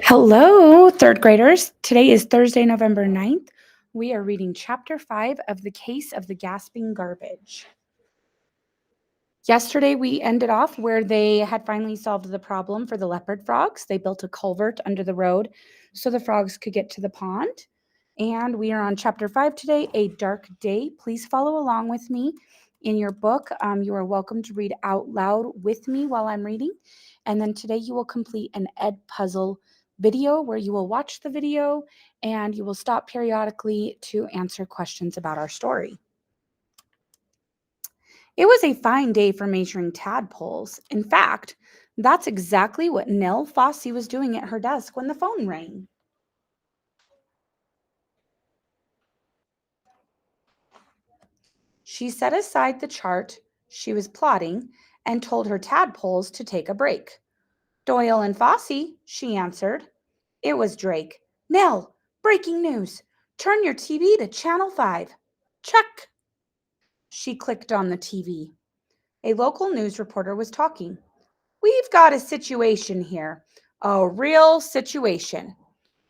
Hello, third graders. Today is Thursday, November 9th. We are reading Chapter 5 of The Case of the Gasping Garbage. Yesterday, we ended off where they had finally solved the problem for the leopard frogs. They built a culvert under the road so the frogs could get to the pond. And we are on Chapter 5 today, A Dark Day. Please follow along with me in your book. You are welcome to read out loud with me while I'm reading. And then today you will complete an Edpuzzle video where you will watch the video and you will stop periodically to answer questions about our story. It was a fine day for measuring tadpoles. In fact, that's exactly what Nell Fossey was doing at her desk when the phone rang. She set aside the chart she was plotting and told her tadpoles to take a break. Doyle and Fossey, she answered. It was Drake. Nell, breaking news. Turn your TV to Channel 5. Check. She clicked on the TV. A local news reporter was talking. We've got a situation here. A real situation.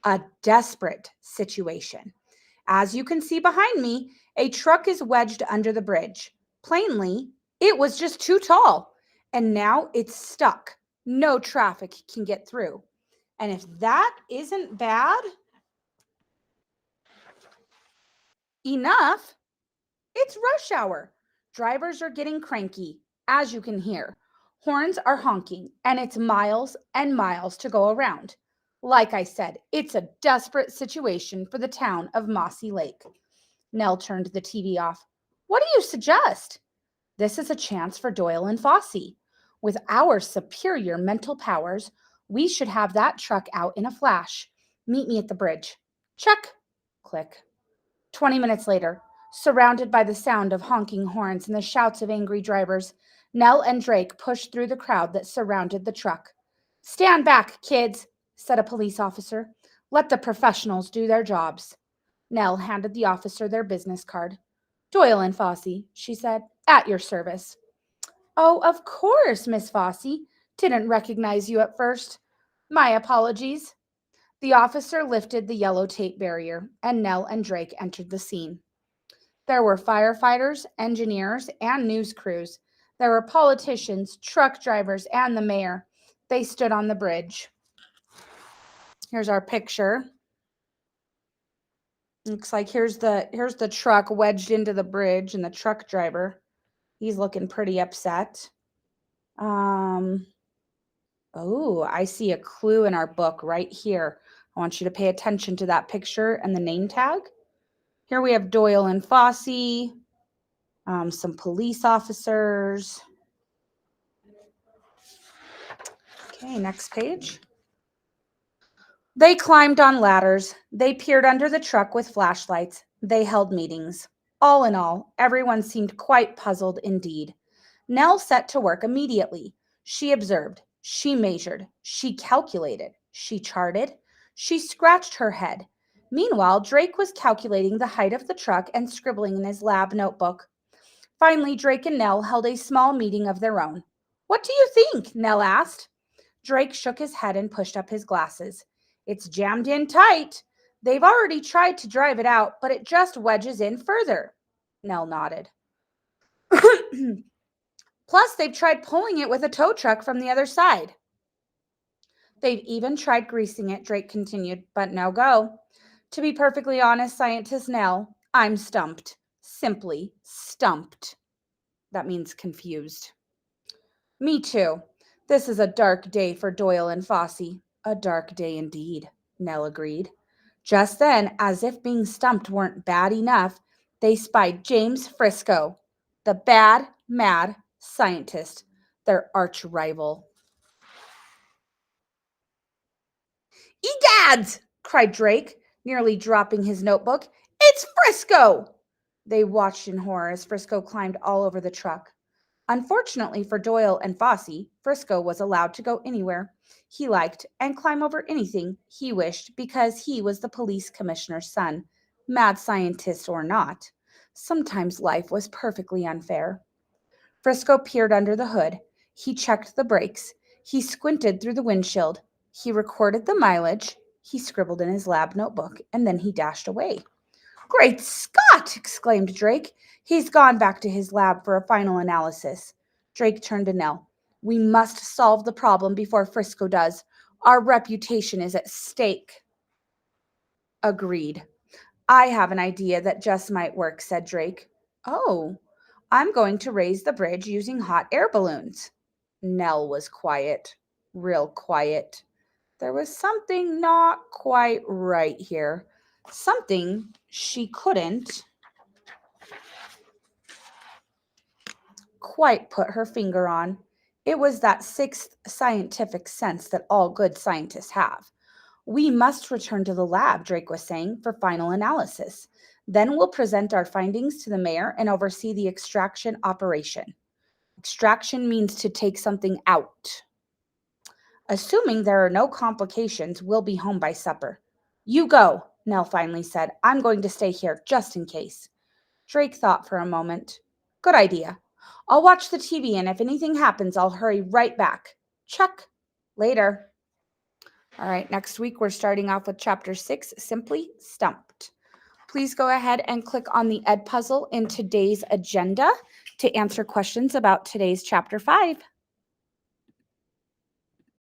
A desperate situation. As you can see behind me, a truck is wedged under the bridge. Plainly, it was just too tall. And now it's stuck. No traffic can get through. And if that isn't bad enough, it's rush hour. Drivers are getting cranky, as you can hear. Horns are honking, and it's miles and miles to go around. Like I said, it's a desperate situation for the town of Mossy Lake. Nell turned the TV off. What do you suggest? This is a chance for Doyle and Fossey. With our superior mental powers, we should have that truck out in a flash. Meet me at the bridge. Check. Click. 20 minutes later, surrounded by the sound of honking horns and the shouts of angry drivers, Nell and Drake pushed through the crowd that surrounded the truck. Stand back, kids, said a police officer. Let the professionals do their jobs. Nell handed the officer their business card. Doyle and Fossey, she said, at your service. Oh, of course, Miss Fossey. Didn't recognize you at first. My apologies. The officer lifted the yellow tape barrier, and Nell and Drake entered the scene. There were firefighters, engineers, and news crews. There were politicians, truck drivers, and the mayor. They stood on the bridge. Here's our picture. Looks like here's the truck wedged into the bridge, and the truck driver, he's looking pretty upset. Oh, I see a clue in our book right here. I want you to pay attention to that picture and the name tag. Here we have Doyle and Fossey, some police officers. Okay, next page. They climbed on ladders. They peered under the truck with flashlights. They held meetings. All in all, everyone seemed quite puzzled indeed. Nell set to work immediately. She observed. She measured. She calculated. She charted. She scratched her head. Meanwhile, Drake was calculating the height of the truck and scribbling in his lab notebook. Finally, Drake and Nell held a small meeting of their own. What do you think? Nell asked. Drake shook his head and pushed up his glasses. It's jammed in tight. They've already tried to drive it out, but it just wedges in further. Nell nodded. Plus, they've tried pulling it with a tow truck from the other side. They've even tried greasing it, Drake continued, but no go. To be perfectly honest, Scientist Nell, I'm stumped. Simply stumped. That means confused. Me too. This is a dark day for Doyle and Fossey. A dark day indeed, Nell agreed. Just then, as if being stumped weren't bad enough, they spied James Frisco, the bad, mad scientist, their arch rival. Egads! Cried Drake, nearly dropping his notebook. It's Frisco! They watched in horror as Frisco climbed all over the truck. Unfortunately for Doyle and Fossey, Frisco was allowed to go anywhere he liked and climb over anything he wished because he was the police commissioner's son, mad scientist or not. Sometimes life was perfectly unfair. Frisco peered under the hood. He checked the brakes. He squinted through the windshield. He recorded the mileage, he scribbled in his lab notebook, and then he dashed away. Great Scott! Exclaimed Drake. He's gone back to his lab for a final analysis. Drake turned to Nell. We must solve the problem before Frisco does. Our reputation is at stake. Agreed. I have an idea that just might work, said Drake. Oh, I'm going to raise the bridge using hot air balloons. Nell was quiet, real quiet. There was something not quite right here. Something she couldn't quite put her finger on. It was that sixth scientific sense that all good scientists have. We must return to the lab, Drake was saying, for final analysis. Then we'll present our findings to the mayor and oversee the extraction operation. Extraction means to take something out. Assuming there are no complications, we'll be home by supper. You go, Nell finally said. I'm going to stay here just in case. Drake thought for a moment. Good idea. I'll watch the TV, and if anything happens, I'll hurry right back. Chuck. Later. All right, next week we're starting off with Chapter 6, Simply Stumped. Please go ahead and click on the Ed puzzle in today's agenda to answer questions about today's Chapter 5.